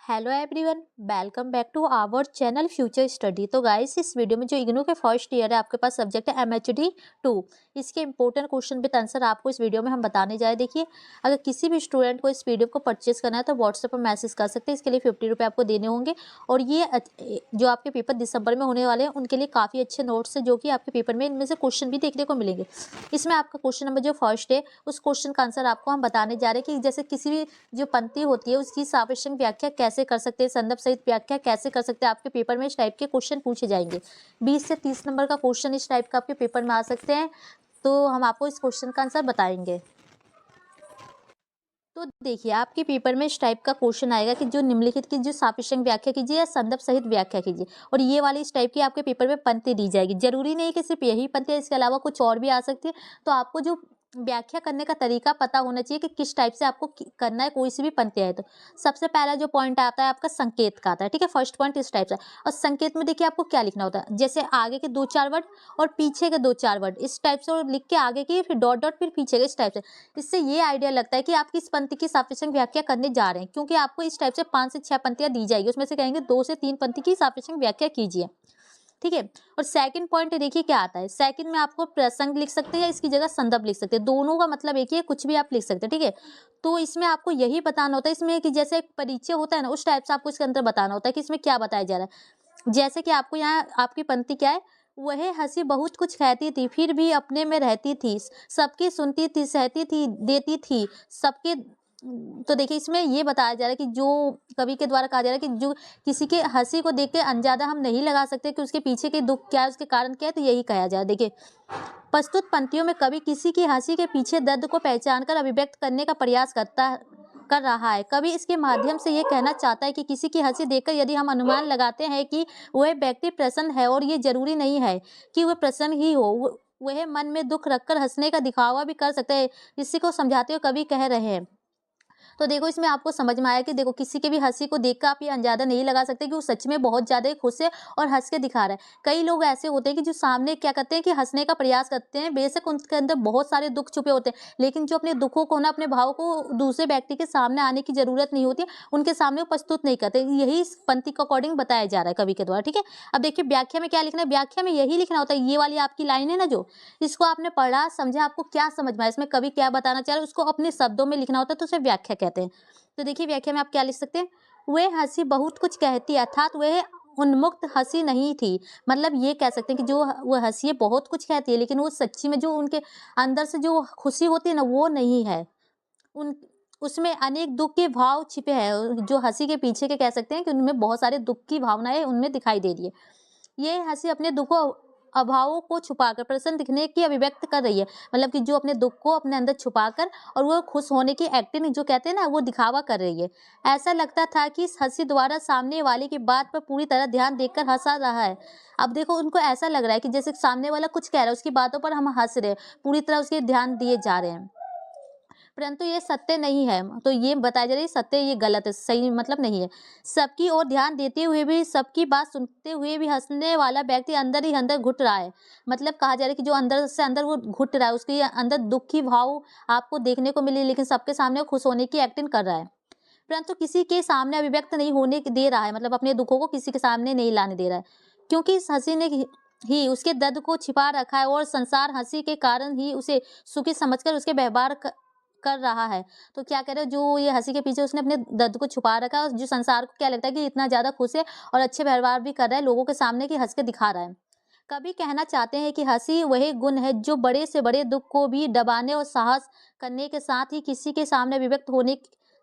Hello everyone, welcome back to our channel future study. तो guys, इस video में जो इग्नू के फर्स्ट ईयर है आपके पास सब्जेक्ट है एमएचडी 2, इसके इंपॉर्टेंट क्वेश्चन विद आंसर आपको इस वीडियो में हम बताने जा रहे हैं। देखिए, अगर किसी भी स्टूडेंट को इस पीडीएफ को परचेस करना है तो व्हाट्सएप पर मैसेज कर सकते हैं। इसके लिए 50 रुपये आपको देने होंगे। और ये जो आपके पेपर दिसंबर में होने वाले हैं उनके लिए काफ़ी अच्छे नोट्स है, जो कि आपके पेपर में इनमें से क्वेश्चन भी देखने को मिलेंगे। इसमें आपका क्वेश्चन नंबर जो फर्स्ट है उस क्वेश्चन का आंसर आपको हम बताने जा रहे हैं कि जैसे किसी भी जो पंक्ति होती है उसकी सापेक्षिक व्याख्या कैसे कर सकते हैं, संदर्भ सहित व्याख्या कैसे कर सकते हैं। आपके पेपर में इस टाइप के क्वेश्चन पूछे जाएंगे। 20 से 30 नंबर का क्वेश्चन इस टाइप का आपके पेपर में आ सकते हैं। तो हम आपको इस क्वेश्चन का आंसर बताएंगे। तो देखिए, आपके पेपर में इस टाइप का क्वेश्चन आएगा कि जो निम्नलिखित की जो सापेक्षिक व्याख्या कीजिए या संदर्भ सहित व्याख्या कीजिए। और ये वाली इस टाइप की आपके पेपर में पंक्ति दी जाएगी। जरूरी नहीं कि सिर्फ यही पंक्ति है, इसके अलावा कुछ और भी आ सकती है। तो आपको जो व्याख्या करने का तरीका पता होना चाहिए कि किस टाइप से आपको करना है। कोई सी भी पंक्ति है तो सबसे पहला जो पॉइंट आता है आपका संकेत का आता है। ठीक है, फर्स्ट पॉइंट इस टाइप से। और संकेत में देखिए आपको क्या लिखना होता है, जैसे आगे के 2-4 वर्ड और पीछे के 2-4 वर्ड इस टाइप से, और लिख के आगे की फिर डॉट डॉट फिर पीछे के इस टाइप से। इससे ये आइडिया लगता है कि आप किस पंक्ति की सापेक्षिक व्याख्या करने जा रहे हैं, क्योंकि आपको इस टाइप से 5 से 6 पंक्तियां दी जाएगी, उसमें से कहेंगे 2 से 3 पंक्ति की सापेक्षिक व्याख्या कीजिए। ठीक है। और सेकंड पॉइंट देखिए क्या आता है। सेकंड में आपको प्रसंग लिख सकते हैं या इसकी जगह संदर्भ लिख सकते हैं, दोनों का मतलब एक ही है, कुछ भी आप लिख सकते हैं। ठीक है, तो इसमें आपको यही बताना होता है इसमें कि जैसे एक परिचय होता है ना, उस टाइप से आपको इसके अंदर बताना होता है कि इसमें क्या बताया जा रहा है। जैसे कि आपको यहाँ आपकी पंक्ति क्या है, वह हंसी बहुत कुछ कहती थी फिर भी अपने में रहती थी, सबकी सुनती थी, सहती थी, देती थी सबके। तो देखिए, इसमें ये बताया जा रहा है कि जो कवि के द्वारा कहा जा रहा है कि जो किसी के हंसी को देख के अंदाजा हम नहीं लगा सकते कि उसके पीछे के दुख क्या है, उसके कारण क्या है, तो यही कहा जा रहा है। देखिए, प्रस्तुत पंक्तियों में कवि किसी की हंसी के पीछे दर्द को पहचानकर अभिव्यक्त करने का प्रयास कर रहा है। कवि इसके माध्यम से ये कहना चाहता है कि किसी की हंसी देखकर यदि हम अनुमान लगाते हैं कि वह व्यक्ति प्रसन्न है, और ये जरूरी नहीं है कि वह प्रसन्न ही हो, वह मन में दुख रखकर हंसने का दिखावा भी कर सकते हैं। इसी को समझाते हुए कवि कह रहे हैं। तो देखो, इसमें आपको समझ में आया कि देखो, किसी के भी हंसी को देखकर आप ये अंदाजा नहीं लगा सकते कि वो सच में बहुत ज्यादा खुश है और हंस के दिखा रहा है। कई लोग ऐसे होते हैं कि जो सामने क्या करते हैं कि हंसने का प्रयास करते हैं, बेशक उनके अंदर बहुत सारे दुख छुपे होते हैं, लेकिन जो अपने दुखों को ना, अपने भाव को दूसरे व्यक्ति के सामने आने की जरूरत नहीं होती, उनके सामने वो प्रस्तुत नहीं करते। यही इस पंक्ति के अकॉर्डिंग बताया जा रहा है कवि के द्वारा। ठीक है, अब देखिए व्याख्या में क्या लिखना है। व्याख्या में यही लिखना होता है, ये वाली आपकी लाइन है ना, जो इसको आपने पढ़ा, समझा, आपको क्या समझ में आया, इसमें कवि क्या बताना चाह रहा है, उसको अपने शब्दों में लिखना होता है, तो उसे व्याख्या कहते हैं। तो देखिए, व्याख्या में आप क्या लिख सकते हैं, वह हंसी बहुत कुछ कहती है, अर्थात वह उन्मुक्त हंसी नहीं थी। मतलब ये कह सकते हैं कि जो वह हंसी है बहुत कुछ कहती है, लेकिन वो सच्ची में जो उनके अंदर से जो खुशी होती है ना, वो नहीं है। उन उसमें अनेक दुख के भाव छिपे हैं। जो हंसी के पीछे के कह सकते हैं कि उनमें बहुत सारे दुख की भावनाएं उनमें दिखाई दे रही है। ये हंसी अपने दुखों अभावों को छुपाकर प्रसन्न दिखने की अभिव्यक्त कर रही है। मतलब कि जो अपने दुख को अपने अंदर छुपाकर और वो खुश होने की एक्टिंग जो कहते हैं ना, वो दिखावा कर रही है। ऐसा लगता था कि इस हंसी द्वारा सामने वाले की बात पर पूरी तरह ध्यान देकर हंसा रहा है। अब देखो, उनको ऐसा लग रहा है कि जैसे सामने वाला कुछ कह रहा है, उसकी बातों पर हम हंस रहे हैं, पूरी तरह उसके ध्यान दिए जा रहे हैं, परंतु ये सत्य नहीं है। तो ये बताया जा रहा है सत्य, ये गलत है, सही मतलब नहीं है। सबकी ओर ध्यान देते हुए भी, सबकी बात सुनते हुए भी हंसने वाला व्यक्ति अंदर ही अंदर घुट रहा है। मतलब कहा जा रहा है कि जो अंदर से अंदर वो घुट रहा है, उसके अंदर दुख की भाव आपको देखने को मिली, लेकिन सबके सामने वो खुश होने की एक्टिंग कर रहा है, परंतु किसी के सामने अभिव्यक्त नहीं होने दे रहा है। मतलब अपने दुखों को किसी के सामने नहीं लाने दे रहा है, क्योंकि इस हंसी ने ही उसके दर्द को छिपा रखा है, और संसार हंसी के कारण ही उसे सुखी समझकर उसके व्यवहार कर रहा है। तो क्या कह रहे हो, जो ये हंसी के पीछे उसने अपने दर्द को छुपा रखा है, और जो संसार को क्या लगता है कि इतना ज्यादा खुश है और अच्छे व्यवहार भी कर रहा है लोगों के सामने, कि हंस के दिखा रहा है। कभी कहना चाहते हैं कि हंसी वही गुण है जो बड़े से बड़े दुख को भी दबाने और साहस करने के साथ ही किसी के सामने अभिव्यक्त होने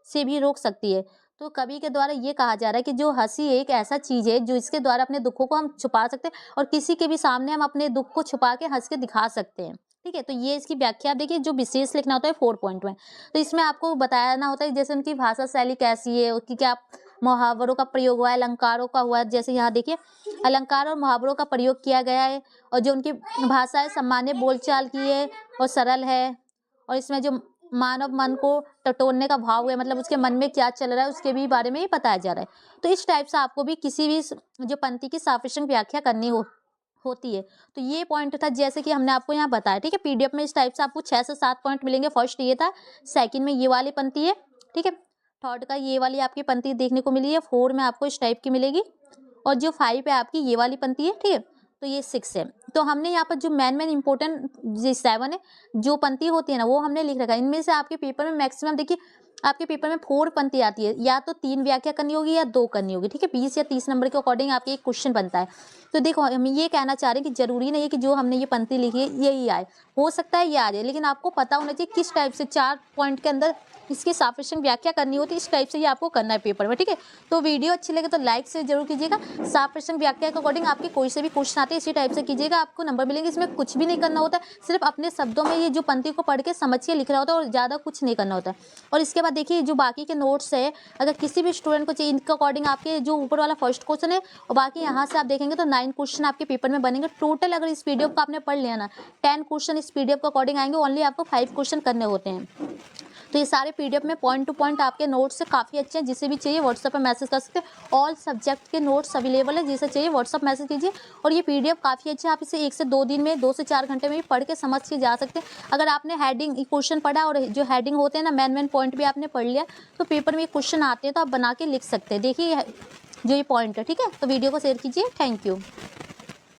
से भी रोक सकती है। तो कवि के द्वारा ये कहा जा रहा है कि जो हंसी एक ऐसा चीज है जो इसके द्वारा अपने दुखों को हम छुपा सकते हैं, और किसी के भी सामने हम अपने दुख को छुपा के हंस के दिखा सकते हैं। ठीक है, तो ये इसकी व्याख्या आप देखिए, जो विशेष लिखना होता है 4 पॉइंट में। तो इसमें आपको बताना होता है जैसे उनकी भाषा शैली कैसी है, कि क्या मुहावरों का प्रयोग हुआ है, अलंकारों का हुआ है। जैसे यहाँ देखिए, अलंकार और मुहावरों का प्रयोग किया गया है, और जो उनकी भाषा है सामान्य बोलचाल की है और सरल है। और इसमें जो मानव मन को टटोलने का भाव है, मतलब उसके मन में क्या चल रहा है उसके भी बारे में ही बताया जा रहा है। तो इस टाइप से आपको भी किसी भी जो पंक्ति की सापेक्षिक व्याख्या करनी होती है। तो ये पॉइंट था जैसे कि हमने आपको यहाँ बताया। ठीक है, पीडीएफ में इस टाइप से आपको 6 से 7 पॉइंट मिलेंगे। फर्स्ट ये था, सेकंड में ये वाली पंक्ति है। ठीक है, थर्ड का ये वाली आपकी पंक्ति देखने को मिली है, 4 में आपको इस टाइप की मिलेगी और जो 5 है आपकी ये वाली पंक्ति है, ठीक है। तो ये 6 है। तो हमने यहाँ पर जो मेन इंपॉर्टेंट जो 7 है जो पंक्ति होती है ना वो हमने लिख रखा है। इनमें से आपके पेपर में मैक्सिमम देखिए आपके पेपर में 4 पंक्ति आती है, या तो 3 व्याख्या करनी होगी या 2 करनी होगी, ठीक है। 20 या 30 नंबर के अकॉर्डिंग आपके एक क्वेश्चन बनता है। तो देखो हम ये कहना चाह रहे हैं कि जरूरी नहीं है कि जो हमने ये पंक्ति लिखी है यही आए, हो सकता है ये आ जाए, लेकिन आपको पता होना चाहिए किस टाइप से 4 पॉइंट के अंदर इसकी सापेक्षिक व्याख्या करनी होती है, इस टाइप से ये आपको करना है पेपर में, ठीक है। तो वीडियो अच्छी लगे तो लाइक से जरूर कीजिएगा। सापेक्षिक व्याख्या के अकॉर्डिंग आपके कोई से भी क्वेश्चन आते हैं इसी टाइप से कीजिएगा, आपको नंबर मिलेंगे। इसमें कुछ भी नहीं करना होता है, सिर्फ अपने शब्दों में ये जो पंक्ति को पढ़ के समझ के लिखना होता है और ज़्यादा कुछ नहीं करना होता है। और इसके बाद देखिए जो बाकी के नोट्स है, अगर किसी भी स्टूडेंट को चाहिए इनके अकॉर्डिंग आपके जो ऊपर वाला फर्स्ट क्वेश्चन है और बाकी यहाँ से आप देखेंगे तो 9 क्वेश्चन आपके पेपर में बनेंगे टोटल। अगर इस पीडीएफ को आपने पढ़ लिया ना 10 क्वेश्चन इस पीडीएफ के अकॉर्डिंग आएंगे, ओनली आपको 5 क्वेश्चन करने होते हैं। तो ये सारे पीडीएफ में पॉइंट टू पॉइंट आपके नोट्स से काफ़ी अच्छे हैं। जिसे भी चाहिए व्हाट्सएप पर मैसेज कर सकते हैं। ऑल सब्जेक्ट के नोट्स अवेलेबल है, जिसे चाहिए व्हाट्सएप मैसेज कीजिए। और ये पीडीएफ काफ़ी अच्छा है, आप इसे 1 से 2 दिन में 2 से 4 घंटे में ही पढ़ के समझ के जा सकते हैं। अगर आपने हेडिंग क्वेश्चन पढ़ा और जो हेडिंग होते हैं ना मेन पॉइंट भी आपने पढ़ लिया तो पेपर में क्वेश्चन आते हैं तो आप बना के लिख सकते हैं। देखिए जो ये पॉइंट है, ठीक है। तो वीडियो को शेयर कीजिए। Thank you.